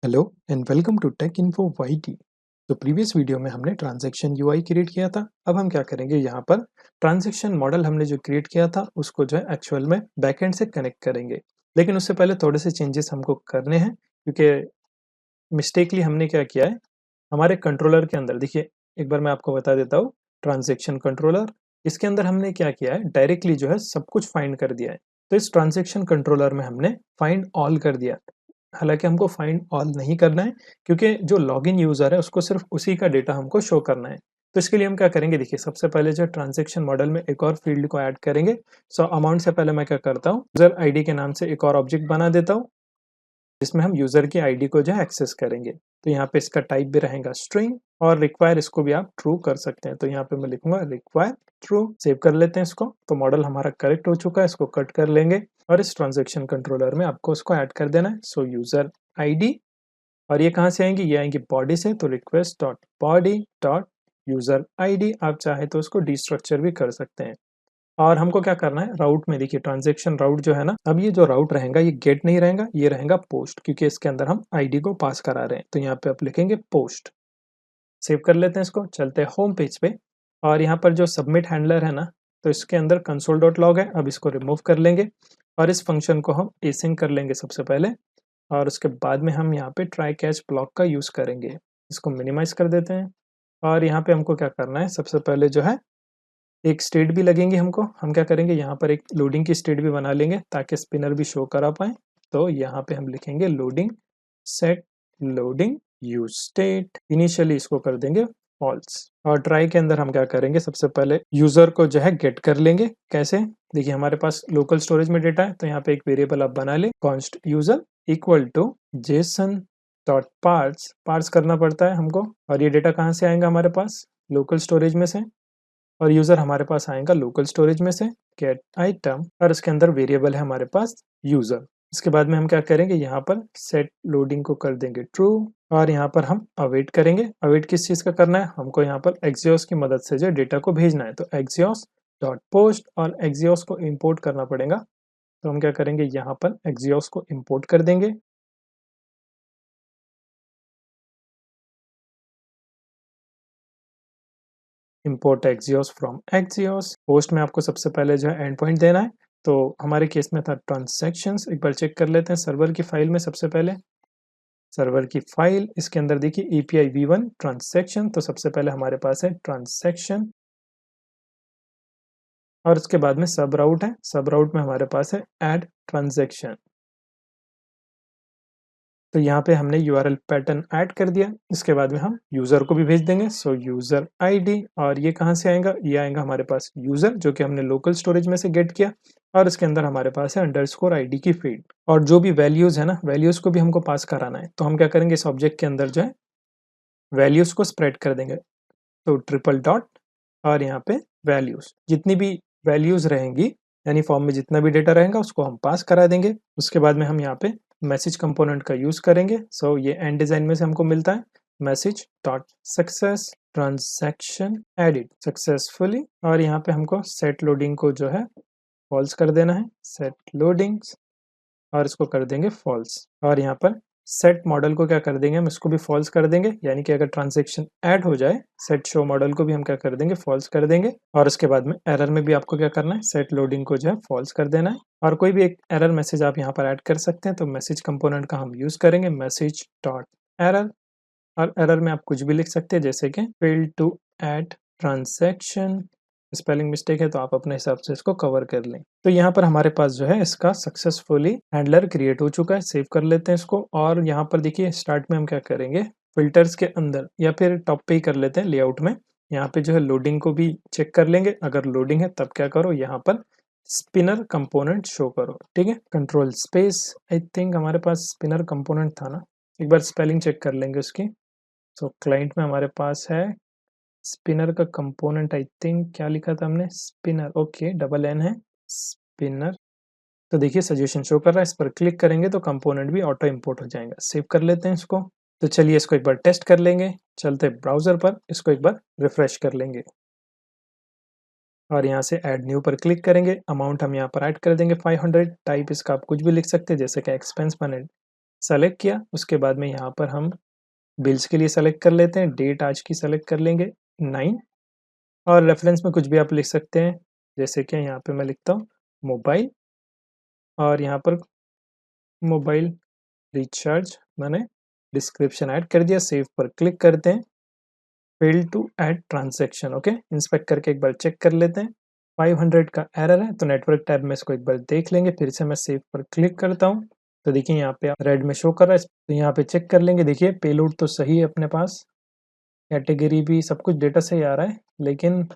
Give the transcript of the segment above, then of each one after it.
Hello and welcome to tech info YT. तो previous video में हमने ट्रांजैक्शन यूआई क्रिएट किया था। अब हम क्या करेंगे, यहाँ पर ट्रांजैक्शन मॉडल हमने जो क्रिएट किया था उसको जो है एक्चुअल में बैकएंड से कनेक्ट करेंगे। लेकिन उससे पहले थोड़े से चेंजेस हमको करने हैं, क्योंकि मिस्टेकली हमने क्या किया है, हमारे कंट्रोलर के अंदर देखिए, एक बार मैं आपको बता देता हूँ। ट्रांजैक्शन कंट्रोलर, इसके अंदर हमने क्या किया है, डायरेक्टली जो है सब कुछ फाइंड कर दिया है। तो इस ट्रांजैक्शन कंट्रोलर में हमने फाइंड ऑल कर दिया। हालांकि हमको फाइंड ऑल नहीं करना है, क्योंकि जो लॉगिन यूजर है उसको सिर्फ उसी का डेटा हमको शो करना है। तो इसके लिए हम क्या करेंगे, देखिए सबसे पहले जो ट्रांजैक्शन मॉडल में एक और फील्ड को ऐड करेंगे। सो अमाउंट से पहले मैं क्या करता हूँ, यूजर आईडी के नाम से एक और ऑब्जेक्ट बना देता हूँ, जिसमें हम यूजर की आईडी को जो है एक्सेस करेंगे। तो यहाँ पे इसका टाइप भी रहेगा स्ट्रिंग, और रिक्वायर इसको भी आप ट्रू कर सकते हैं। तो यहाँ पे मैं लिखूंगा रिक्वायर ट्रू। सेव कर लेते हैं इसको। तो मॉडल हमारा करेक्ट हो चुका है, इसको कट कर लेंगे और इस ट्रांजैक्शन कंट्रोलर में आपको इसको ऐड कर देना है। सो यूजर आईडी, और ये कहाँ से आएंगी, ये आएंगी बॉडी से। तो request dot body dot user ID, आप चाहे तो उसको डिस्ट्रक्चर भी कर सकते हैं। और हमको क्या करना है, राउट में देखिए ट्रांजैक्शन राउट जो है ना, अब ये जो राउट रहेगा ये गेट नहीं रहेगा, ये रहेगा पोस्ट, क्योंकि इसके अंदर हम आईडी को पास करा रहे हैं। तो यहाँ पे आप लिखेंगे पोस्ट। सेव कर लेते हैं इसको, चलते हैं होम पेज पे। और यहाँ पर जो सबमिट हैंडलर है ना, तो इसके अंदर कंसोल डॉट लॉग है। अब इसको रिमूव कर लेंगे और इस फंक्शन को हम एसिंक कर लेंगे सबसे पहले, और उसके बाद में हम यहाँ पे ट्राई कैच ब्लॉक का यूज करेंगे। इसको मिनिमाइज कर देते हैं। और यहाँ पे हमको क्या करना है, सबसे पहले जो है एक स्टेट भी लगेंगे हमको। हम क्या करेंगे, यहाँ पर एक लोडिंग की स्टेट भी बना लेंगे ताकि स्पिनर भी शो करा पाए। तो यहाँ पे हम लिखेंगे loading set loading use state. Initially इसको कर देंगे फॉल्स। और ट्राई के अंदर हम क्या करेंगे, सबसे पहले यूजर को जो है गेट कर लेंगे। कैसे, देखिए हमारे पास लोकल स्टोरेज में डेटा है, तो यहाँ पे एक वेरिएबल आप बना ले, const user equal to JSON dot parse. Parse करना पड़ता है हमको। और ये डेटा कहाँ से आएगा, हमारे पास लोकल स्टोरेज में से। और यूजर हमारे पास आएगा लोकल स्टोरेज में से, गेट आइटम, और इसके अंदर वेरिएबल है हमारे पास यूजर। इसके बाद में हम क्या करेंगे, यहाँ पर सेट लोडिंग को कर देंगे ट्रू। और यहाँ पर हम अवेट करेंगे। अवेट किस चीज का करना है, हमको यहाँ पर एक्सियोस की मदद से जो डेटा को भेजना है। तो एक्सियोस डॉट पोस्ट, और एक्सियोस को इंपोर्ट करना पड़ेगा। तो हम क्या करेंगे, यहाँ पर एक्सियोस को इंपोर्ट कर देंगे। Import Axios from Axios. Post में आपको सबसे पहले जो है एंड पॉइंट देना है। तो हमारे केस में था ट्रांजैक्शंस। एक बार चेक कर लेते हैं सर्वर की फाइल में। सबसे पहले सर्वर की फाइल, इसके अंदर देखिए एपीआई v1 ट्रांजैक्शन। तो सबसे पहले हमारे पास है ट्रांजैक्शन, और उसके बाद में सब राउट है। सब राउट में हमारे पास है ऐड ट्रांजैक्शन। तो यहाँ पे हमने यूआरएल पैटर्न ऐड कर दिया। इसके बाद में हम यूजर को भी भेज देंगे। सो यूजर आईडी, और ये कहाँ से आएगा, ये आएगा हमारे पास यूजर, जो कि हमने लोकल स्टोरेज में से गेट किया। और इसके अंदर हमारे पास है अंडरस्कोर आईडी की फील्ड, और जो भी वैल्यूज है ना, वैल्यूज को भी हमको पास कराना है। तो हम क्या करेंगे, इस ऑब्जेक्ट के अंदर जो है वैल्यूज को स्प्रेड कर देंगे। तो ट्रिपल डॉट, और यहाँ पे वैल्यूज, जितनी भी वैल्यूज रहेंगी, यानी फॉर्म में जितना भी डेटा रहेगा उसको हम पास करा देंगे। उसके बाद में हम यहाँ पे मैसेज कंपोनेंट का यूज करेंगे। सो ये एंड डिजाइन में से हमको मिलता है message dot success transaction edit successfully. और यहाँ पे हमको सेट लोडिंग को जो है फॉल्स कर देना है, सेट लोडिंग्स, और इसको कर देंगे फॉल्स। और यहाँ पर सेट मॉडल को क्या कर देंगे, हम इसको भी फॉल्स कर देंगे, यानी कि अगर ट्रांजैक्शन ऐड हो जाए, सेट शो मॉडल को भी हम क्या कर देंगे, फॉल्स कर देंगे। और उसके बाद में एरर में भी आपको क्या करना है, सेट लोडिंग को जो है फॉल्स कर देना है। और कोई भी एक एरर मैसेज आप यहाँ पर ऐड कर सकते हैं। तो मैसेज कंपोनेंट का हम यूज करेंगे, मैसेज डॉट एरर। और एरर में आप कुछ भी लिख सकते हैं, जैसे कि fail to add transaction. Spelling mistake है तो आप अपने हिसाब से इसको कवर कर लें। तो यहाँ पर हमारे पास जो है इसका सक्सेसफुली हैंडलर क्रिएट हो चुका है। सेव कर लेते हैं इसको। और यहाँ पर देखिए स्टार्ट में हम क्या करेंगे, फिल्टर्स के अंदर या फिर टॉप पे ही कर लेते हैं लेआउट में। यहाँ पे जो है लोडिंग को भी चेक कर लेंगे। अगर लोडिंग है तब क्या करो, यहाँ पर स्पिनर कंपोनेंट शो करो। ठीक है, कंट्रोल स्पेस, आई थिंक हमारे पास स्पिनर कंपोनेंट था ना, एक बार स्पेलिंग चेक कर लेंगे उसकी। तो क्लाइंट में हमारे पास है स्पिनर का कंपोनेंट, आई थिंक क्या लिखा था हमने, स्पिनर। ओके, डबल एन है, स्पिनर। तो देखिए सजेशन शो कर रहा है, इस पर क्लिक करेंगे तो कंपोनेंट भी ऑटो इंपोर्ट हो जाएगा। सेव कर लेते हैं इसको। तो चलिए इसको एक बार टेस्ट कर लेंगे। चलते ब्राउजर पर, इसको एक बार रिफ्रेश कर लेंगे। और यहाँ से ऐड न्यू पर क्लिक करेंगे। अमाउंट हम यहाँ पर ऐड कर देंगे 500। टाइप इसका आप कुछ भी लिख सकते हैं, जैसे कि एक्सपेंस मैनेज सेलेक्ट किया, उसके बाद में यहाँ पर हम बिल्स के लिए सेलेक्ट कर लेते हैं, डेट आज की सेलेक्ट कर लेंगे 9 और रेफरेंस में कुछ भी आप लिख सकते हैं, जैसे कि यहाँ पे मैं लिखता हूँ मोबाइल और यहाँ पर मोबाइल रिचार्ज मैंने डिस्क्रिप्शन ऐड कर दिया, सेव पर क्लिक करते हैं, fail to add transaction okay, inspect करके एक बार चेक कर लेते हैं, 500 का एरर है तो नेटवर्क टैब में इसको एक बार देख लेंगे, फिर से मैं सेव पर क्लिक करता हूँ, तो देखिए यहाँ पे रेड में शो कर रहा है, तो यहाँ पे चेक कर लेंगे, देखिए पेलोड तो सही है अपने पास, कैटेगरी भी सब कुछ डेटा सही आ रहा है, लेकिन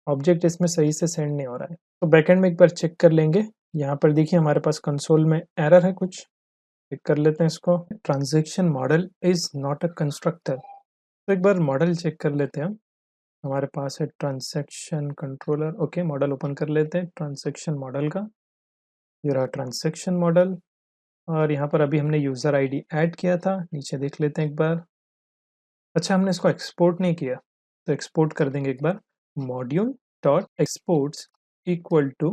ऑब्जेक्ट इसमें सही से सेंड नहीं हो रहा है। तो बैकएंड में एक बार चेक कर लेंगे, यहाँ पर देखिए हमारे पास कंसोल में एरर है कुछ, चेक कर लेते हैं इसको, transaction model is not a constructor. तो एक बार मॉडल चेक कर लेते हैं हम, हमारे पास है transaction controller okay, model open कर लेते हैं ट्रांजैक्शन मॉडल का, ये रहा ट्रांजैक्शन मॉडल और यहाँ पर अभी हमने यूज़र आईडी ऐड किया था, नीचे देख लेते हैं एक बार। अच्छा हमने इसको एक्सपोर्ट नहीं किया, तो एक्सपोर्ट कर देंगे एक बार, module dot exports equal to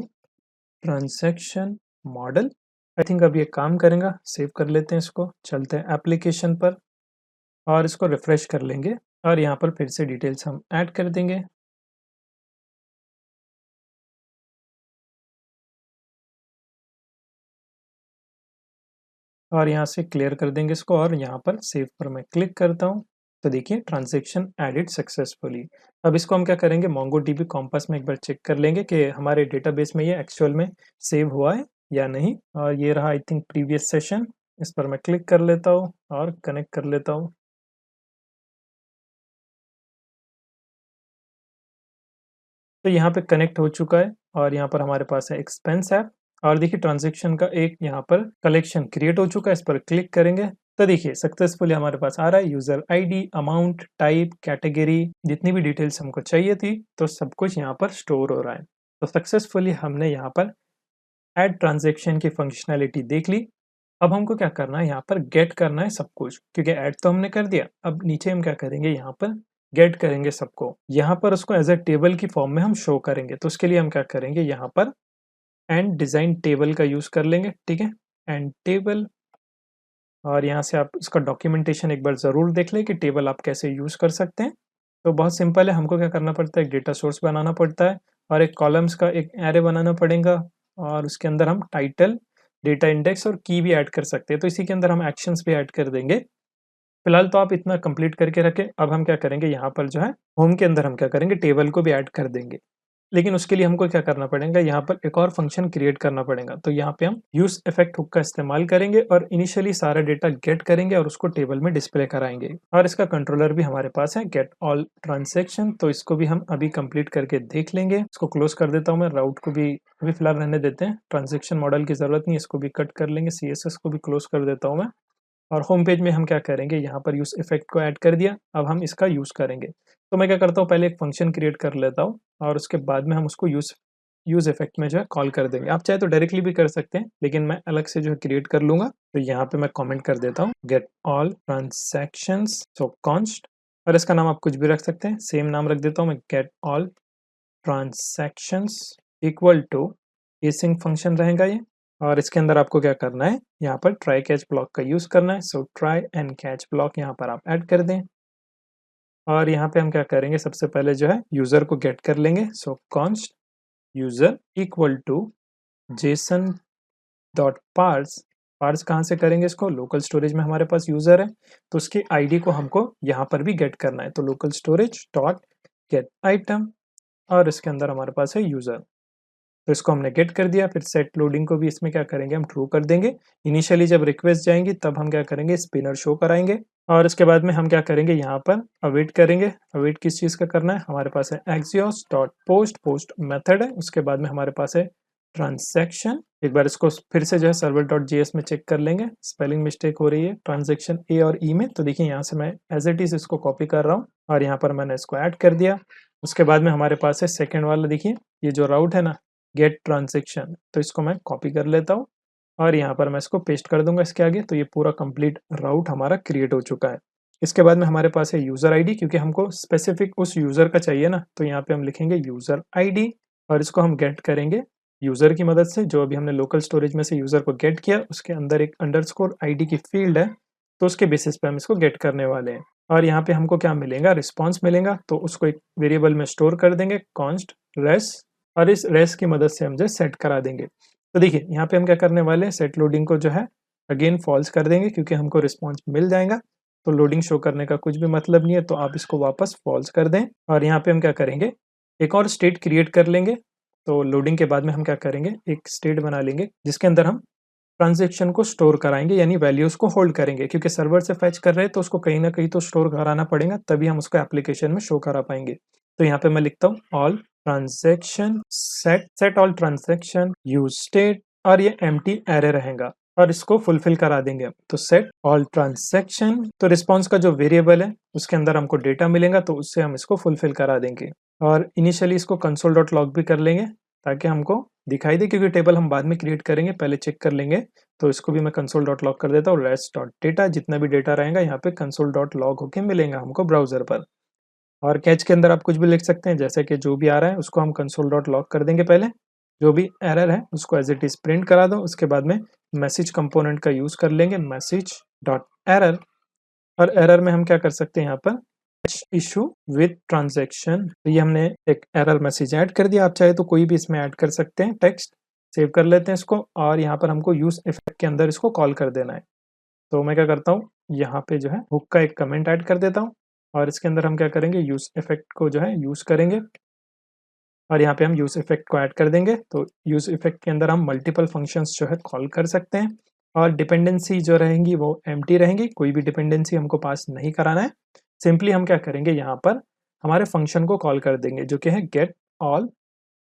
transaction model. I think अब ये काम करेगा, सेव कर लेते हैं इसको, चलते हैं एप्लीकेशन पर और इसको रिफ्रेश कर लेंगे और यहाँ पर फिर से डिटेल्स हम ऐड कर देंगे। और यहाँ से क्लियर कर देंगे इसको और यहाँ पर सेव पर मैं क्लिक करता हूँ, तो देखिए ट्रांजैक्शन एडिड सक्सेसफुली। अब इसको हम क्या करेंगे, मोंगोडीबी कॉम्पास में एक बार चेक कर लेंगे कि हमारे डेटाबेस में ये एक्चुअल में सेव हुआ है या नहीं। और ये रहा आई थिंक प्रीवियस सेशन, इस पर मैं क्लिक कर लेता हूँ और कनेक्ट कर लेता हूँ। तो यहाँ पे कनेक्ट हो चुका है और यहाँ पर हमारे पास है एक्सपेंस ऐप और देखिए ट्रांजैक्शन का एक यहाँ पर कलेक्शन क्रिएट हो चुका है, इस पर क्लिक करेंगे तो देखिए सक्सेसफुली हमारे पास आ रहा है user ID, amount, type, category, जितनी भी डिटेल्स हमको चाहिए थी तो सब कुछ यहाँ पर स्टोर हो रहा है। तो सक्सेसफुली हमने यहाँ पर ऐड ट्रांजैक्शन की फंक्शनैलिटी देख ली। अब हमको क्या करना है, यहाँ पर गेट करना है सब कुछ, क्योंकि ऐड तो हमने कर दिया, अब नीचे हम क्या करेंगे, यहाँ पर गेट करेंगे सबको, यहाँ पर उसको एज अ टेबल की फॉर्म में हम शो करेंगे। तो उसके लिए हम क्या करेंगे, यहाँ पर एंड डिजाइन टेबल का यूज कर लेंगे, ठीक है, एंड टेबल। और यहाँ से आप इसका डॉक्यूमेंटेशन एक बार ज़रूर देख लें कि टेबल आप कैसे यूज़ कर सकते हैं। तो बहुत सिंपल है, हमको क्या करना पड़ता है, एक डेटा सोर्स बनाना पड़ता है और एक कॉलम्स का एक एरे बनाना पड़ेगा और उसके अंदर हम टाइटल, डेटा इंडेक्स और की भी ऐड कर सकते हैं। तो इसी के अंदर हम एक्शंस भी ऐड कर देंगे। फिलहाल तो आप इतना कंप्लीट करके रखें। अब हम क्या करेंगे, यहाँ पर जो है होम के अंदर हम क्या करेंगे, टेबल को भी ऐड कर देंगे। लेकिन उसके लिए हमको क्या करना पड़ेगा, यहाँ पर एक और फंक्शन क्रिएट करना पड़ेगा। तो यहाँ पे हम यूज इफेक्ट हुक का इस्तेमाल करेंगे और इनिशियली सारा डेटा गेट करेंगे और उसको टेबल में डिस्प्ले कराएंगे। और इसका कंट्रोलर भी हमारे पास है, गेट ऑल ट्रांजैक्शन। तो इसको भी हम अभी कंप्लीट करके देख लेंगे। इसको क्लोज कर देता हूँ मैं, राउट को भी अभी फिलहाल रहने देते हैं, ट्रांजेक्शन मॉडल की जरूरत नहीं, इसको भी कट कर लेंगे, CSS को भी क्लोज कर देता हूँ मैं। और होम पेज में हम क्या करेंगे, यहाँ पर यूज इफेक्ट को ऐड कर दिया, अब हम इसका यूज करेंगे। तो मैं क्या करता हूँ, पहले एक फंक्शन क्रिएट कर लेता हूँ और उसके बाद में हम उसको यूज यूज इफेक्ट में जो है कॉल कर देंगे। आप चाहे तो डायरेक्टली भी कर सकते हैं, लेकिन मैं अलग से जो है क्रिएट कर लूंगा। तो यहाँ पे मैं कमेंट कर देता हूँ, गेट ऑल ट्रांजैक्शंस, सो कॉन्स्ट, और इसका नाम आप कुछ भी रख सकते हैं, सेम नाम रख देता हूँ मैं, get all transactions equal to async function रहेगा ये। और इसके अंदर आपको क्या करना है, यहाँ पर ट्राई कैच ब्लॉक का यूज करना है। So try and catch block यहाँ पर आप ऐड कर दें और यहाँ पे हम क्या करेंगे, सबसे पहले जो है यूजर को गेट कर लेंगे। So const user equal to JSON dot parse. Parse कहाँ से करेंगे इसको, लोकल स्टोरेज में हमारे पास यूजर है तो उसकी आईडी को हमको यहाँ पर भी गेट करना है। तो local storage dot gate item और इसके अंदर हमारे पास है यूजर। तो इसको हमने गेट कर दिया, फिर सेट लोडिंग को भी इसमें क्या करेंगे, हम ट्रू कर देंगे। इनिशियली जब रिक्वेस्ट जाएंगी तब हम क्या करेंगे, स्पिनर शो कराएंगे और इसके बाद में हम क्या करेंगे, यहाँ पर अवेट करेंगे। अवेट किस चीज़ का करना है, हमारे पास है Axios dot post, post method है, उसके बाद में हमारे पास है ट्रांजैक्शन। एक बार इसको फिर से जो है सर्वर डॉट जेएस में चेक कर लेंगे, स्पेलिंग मिस्टेक हो रही है ट्रांजैक्शन ए और ई में। तो देखिए यहाँ से मैं एज इट इज इसको कॉपी कर रहा हूँ और यहाँ पर मैंने इसको ऐड कर दिया। उसके बाद में हमारे पास है सेकेंड वाला, देखिए ये जो राउट है ना, गेट ट्रांजैक्शन, तो इसको मैं कॉपी कर लेता हूँ और यहाँ पर मैं इसको पेस्ट कर दूंगा इसके आगे। तो ये पूरा कंप्लीट राउट हमारा क्रिएट हो चुका है। इसके बाद में हमारे पास है यूजर आईडी, क्योंकि हमको स्पेसिफिक उस यूजर का चाहिए ना, तो यहाँ पे हम लिखेंगे यूजर आईडी और इसको हम गेट करेंगे यूज़र की मदद से, जो अभी हमने लोकल स्टोरेज में से यूज़र को गेट किया, उसके अंदर एक अंडरस्कोर आईडी की फील्ड है, तो उसके बेसिस पे हम इसको गेट करने वाले हैं। और यहाँ पे हमको क्या मिलेगा, रिस्पॉन्स मिलेगा, तो उसको एक वेरिएबल में स्टोर कर देंगे, कॉन्स्ट रेस, और इस रेस की मदद से हम जो सेट करा देंगे। तो देखिए यहाँ पे हम क्या करने वाले हैं, सेट लोडिंग को जो है अगेन फॉल्स कर देंगे, क्योंकि हमको रिस्पॉन्स मिल जाएगा, तो लोडिंग शो करने का कुछ भी मतलब नहीं है, तो आप इसको वापस फॉल्स कर दें। और यहाँ पे हम क्या करेंगे, एक और स्टेट क्रिएट कर लेंगे। तो लोडिंग के बाद में हम क्या करेंगे, एक स्टेट बना लेंगे जिसके अंदर हम ट्रांज़ैक्शन को स्टोर कराएँगे, यानी वैल्यूज़ को होल्ड करेंगे, क्योंकि सर्वर से फेच कर रहे हैं तो उसको कहीं न कहीं तो स्टोर कराना पड़ेगा, तभी हम उसको एप्लीकेशन में शो करा पाएँगे। तो यहाँ पे मैं लिखता हूँ all transaction set all transaction use state, और ये एम्प्टी अरे रहेगा, और इसको फुलफिल करा देंगे हम। तो सेट ऑल ट्रांज़ैक्शन, तो रिस्पॉन्स का जो वेरिएबल है उसके अंदर हमको डेटा मिलेगा, तो उससे हम इसको फुलफिल करा देंगे। और इनिशियली इसको कंसोल डॉट लॉग भी कर लेंगे, ताकि हमको दिखाई दे, क्योंकि टेबल हम बाद में क्रिएट करेंगे, पहले चेक कर लेंगे। तो इसको भी मैं कंसोल डॉट लॉग कर देता हूँ, रेस्ट डॉट डेटा, जितना भी डेटा रहेगा यहाँ पे कंसोल डॉट लॉग होके मिलेगा हमको ब्राउज़र पर। और कैच के अंदर आप कुछ भी लिख सकते हैं, जैसे कि जो भी आ रहा है उसको हम कंसोल डॉट लॉग कर देंगे पहले, जो भी एरर है उसको एज़ इट इज़ प्रिंट करा दो। उसके बाद में मैसेज कंपोनेंट का यूज़ कर लेंगे, मैसेज डॉट एरर, और एरर में हम क्या कर सकते हैं यहाँ पर, इशू विद ट्रांजैक्शन। तो ये हमने एक एरर मैसेज ऐड कर दिया, आप चाहे तो कोई भी इसमें ऐड कर सकते हैं टेक्स्ट। सेव कर लेते हैं इसको, और यहाँ पर हमको यूज़ इफेक्ट के अंदर इसको कॉल कर देना है। तो मैं क्या करता हूँ, यहाँ पे जो है हुक का एक कमेंट ऐड कर देता हूँ, और इसके अंदर हम क्या करेंगे, यूज़ इफेक्ट को जो है यूज़ करेंगे, और यहाँ पे हम यूज़ इफेक्ट को ऐड कर देंगे। तो यूज़ इफेक्ट के अंदर हम मल्टीपल फंक्शंस जो है कॉल कर सकते हैं, और डिपेंडेंसी जो रहेंगी वो एम्प्टी रहेंगी, कोई भी डिपेंडेंसी हमको पास नहीं कराना है। सिंपली हम क्या करेंगे, यहाँ पर हमारे फंक्शन को कॉल कर देंगे, जो कि है गेट ऑल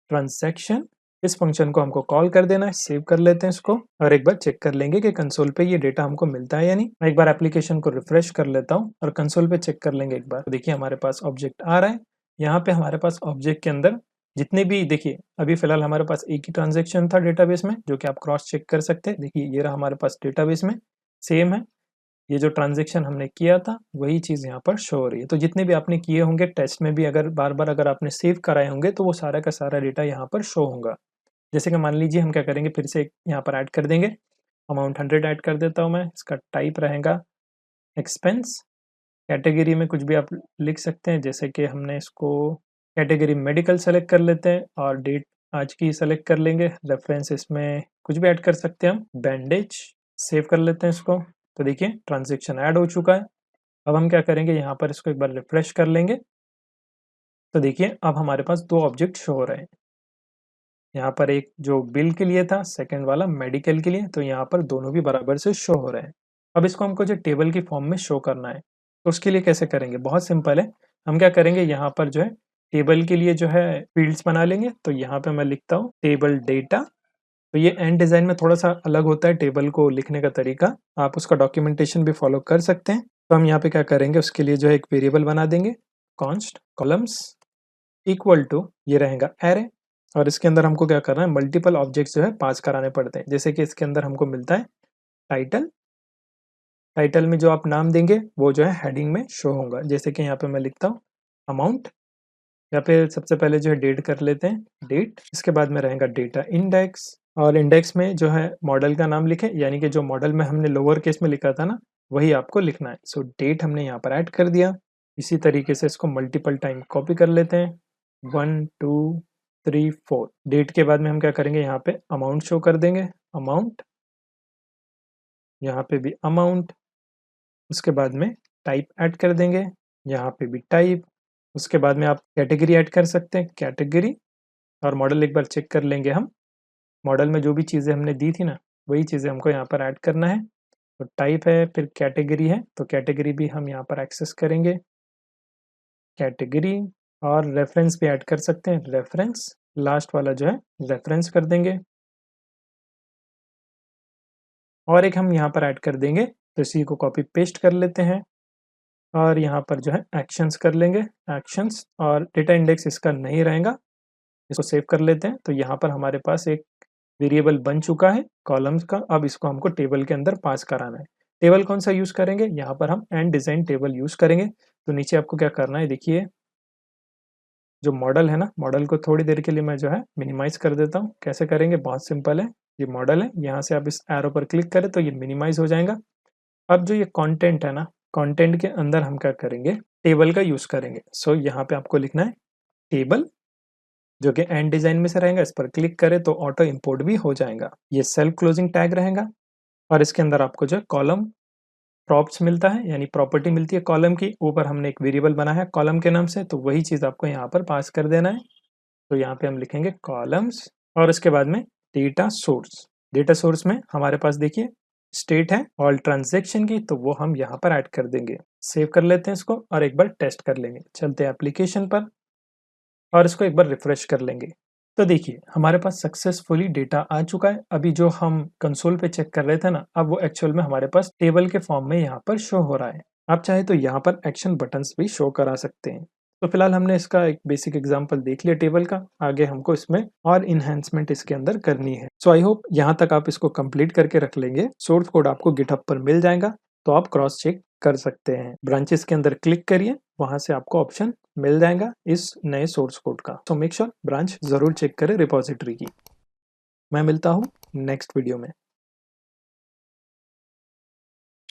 ट्रांजैक्शन। इस फंक्शन को हमको कॉल कर देना है, सेव कर लेते हैं इसको, और एक बार चेक कर लेंगे कि कंसोल पे ये डेटा हमको मिलता है या नहीं। मैं एक बार एप्लीकेशन को रिफ्रेश कर लेता हूँ, और कंसोल पे चेक कर लेंगे एक बार। तो देखिए हमारे पास ऑब्जेक्ट आ रहा है। यहाँ पे हमारे पास ऑब्जेक्ट के अंदर जितने भी, देखिए अभी फिलहाल हमारे पास एक ही ट्रांजेक्शन था डेटाबेस में, जो कि आप क्रॉस चेक कर सकते हैं। देखिए ये रहा हमारे पास डेटाबेस में, सेम है, ये जो ट्रांज़ैक्शन हमने किया था वही चीज़ यहाँ पर शो हो रही है। तो जितने भी आपने किए होंगे टेस्ट में भी, अगर बार-बार अगर आपने सेव कराए होंगे, तो वो सारा का सारा डेटा यहाँ पर शो होगा। जैसे कि मान लीजिए हम क्या करेंगे, फिर से यहाँ पर ऐड कर देंगे, अमाउंट 100 ऐड कर देता हूँ मैं, इसका टाइप रहेगा एक्सपेंस। कैटेगरी में कुछ भी आप लिख सकते हैं, जैसे कि हमने इसको कैटेगरी मेडिकल सेलेक्ट कर लेते हैं, और डेट आज की सेलेक्ट कर लेंगे। रेफरेंस इसमें कुछ भी ऐड कर सकते हैं हम, बैंडेज। सेव कर लेते हैं इसको। तो देखिए ट्रांज़ैक्शन ऐड हो चुका है। अब हम क्या करेंगे, यहाँ पर इसको एक बार रिफ्रेश कर लेंगे। तो देखिए अब हमारे पास 2 ऑब्जेक्ट शो हो रहे हैं। यहाँ पर एक जो बिल के लिए था, सेकंड वाला मेडिकल के लिए, तो यहाँ पर दोनों भी बराबर से शो हो रहे हैं। अब इसको हमको जो टेबल की फॉर्म में शो करना है, तो उसके लिए कैसे करेंगे, बहुत सिंपल है। हम क्या करेंगे, यहाँ पर जो है टेबल के लिए जो है फील्ड्स बना लेंगे। तो यहाँ पे मैं लिखता हूँ टेबल डेटा। तो ये एंड डिज़ाइन में थोड़ा-सा अलग होता है टेबल को लिखने का तरीका, आप उसका डॉक्यूमेंटेशन भी फॉलो कर सकते हैं। तो हम यहाँ पे क्या करेंगे, उसके लिए जो है एक वेरिएबल बना देंगे, कॉन्स्ट कॉलम्स इक्वल टू, ये रहेगा एरे, और इसके अंदर हमको क्या करना है, मल्टीपल ऑब्जेक्ट्स जो है पास कराने पड़ते हैं। जैसे कि इसके अंदर हमको मिलता है टाइटल, टाइटल में जो आप नाम देंगे वो जो है हेडिंग में शो होगा। जैसे कि यहाँ पे मैं लिखता हूँ अमाउंट, यहाँ पे सबसे पहले जो है डेट कर लेते हैं, डेट। इसके बाद में रहेगा डेटा इंडेक्स, और इंडेक्स में जो है मॉडल का नाम लिखें, यानी कि जो मॉडल में हमने लोअर केस में लिखा था ना, वही आपको लिखना है। सो डेट हमने यहाँ पर ऐड कर दिया। इसी तरीके से इसको मल्टीपल टाइम कॉपी कर लेते हैं, 1 2 3 4। डेट के बाद में हम क्या करेंगे, यहाँ पे अमाउंट शो कर देंगे, अमाउंट, यहाँ पे भी अमाउंट। उसके बाद में टाइप ऐड कर देंगे, यहाँ पे भी टाइप। उसके बाद में आप कैटेगरी ऐड कर सकते हैं, कैटेगरी, और मॉडल एक बार चेक कर लेंगे हम। मॉडल में जो भी चीज़ें हमने दी थी ना, वही चीज़ें हमको यहाँ पर ऐड करना है। तो टाइप है, फिर कैटेगरी है, तो कैटेगरी भी हम यहाँ पर एक्सेस करेंगे, कैटेगरी, और रेफरेंस भी ऐड कर सकते हैं, रेफरेंस। लास्ट वाला जो है रेफरेंस कर देंगे, और एक हम यहाँ पर ऐड कर देंगे। तो इसी को कॉपी पेस्ट कर लेते हैं, और यहाँ पर जो है एक्शंस कर लेंगे, एक्शंस, और डेटा इंडेक्स इसका नहीं रहेगा, इसको सेव कर लेते हैं। तो यहाँ पर हमारे पास एक वेरिएबल बन चुका है कॉलम्स का। अब इसको हमको टेबल के अंदर पास कराना है। टेबल कौन सा यूज़ करेंगे, यहाँ पर हम एंड डिज़ाइन टेबल यूज़ करेंगे। तो नीचे आपको क्या करना है, देखिए जो मॉडल है ना, मॉडल को थोड़ी देर के लिए मैं जो है मिनिमाइज़ कर देता हूँ। कैसे करेंगे? बहुत सिंपल है। ये मॉडल है, यहाँ से आप इस एरो पर क्लिक करें तो ये मिनिमाइज़ हो जाएगा। अब जो ये कंटेंट है ना, कंटेंट के अंदर हम क्या करेंगे? टेबल का यूज़ करेंगे। सो यहाँ पे आपको लिखना है टेबल, जो कि एंड डिज़ाइन में से रहेगा। इस पर क्लिक करें तो ऑटो इंपोर्ट भी हो जाएगा। ये सेल्फ क्लोजिंग टैग रहेगा और इसके अंदर आपको जो है कॉलम प्रॉप्स मिलता है, यानी प्रॉपर्टी मिलती है कॉलम की। ऊपर हमने एक वेरिएबल बनाया है कॉलम के नाम से, तो वही चीज़ आपको यहाँ पर पास कर देना है। तो यहाँ पे हम लिखेंगे कॉलम्स और उसके बाद में डेटा सोर्स। डेटा सोर्स में हमारे पास देखिए स्टेट है ऑल ट्रांजैक्शन की, तो वो हम यहाँ पर ऐड कर देंगे। सेव कर लेते हैं इसको और एक बार टेस्ट कर लेंगे। चलते हैं एप्लीकेशन पर और इसको एक बार रिफ्रेश कर लेंगे। तो देखिए हमारे पास सक्सेसफुली डेटा आ चुका है। अभी जो हम कंसोल पे चेक कर रहे थे ना, अब वो एक्चुअल में हमारे पास टेबल के फॉर्म में यहाँ पर शो हो रहा है। आप चाहे तो यहाँ पर एक्शन बटन्स भी शो करा सकते हैं। तो फिलहाल हमने इसका एक बेसिक एग्जांपल देख लिया टेबल का। आगे हमको इसमें और इन्हेंसमेंट इसके अंदर करनी है। सो आई होप यहाँ तक आप इसको कंप्लीट करके रख लेंगे। सोर्स कोड आपको गिटहब पर मिल जाएगा, तो आप क्रॉस चेक कर सकते हैं। ब्रांचेस के अंदर क्लिक करिए, वहां से आपको ऑप्शन मिल जाएगा इस नए सोर्स कोड का। तो मेक श्योर ब्रांच जरूर चेक करें रिपोजिटरी की। मैं मिलता हूँ नेक्स्ट वीडियो में।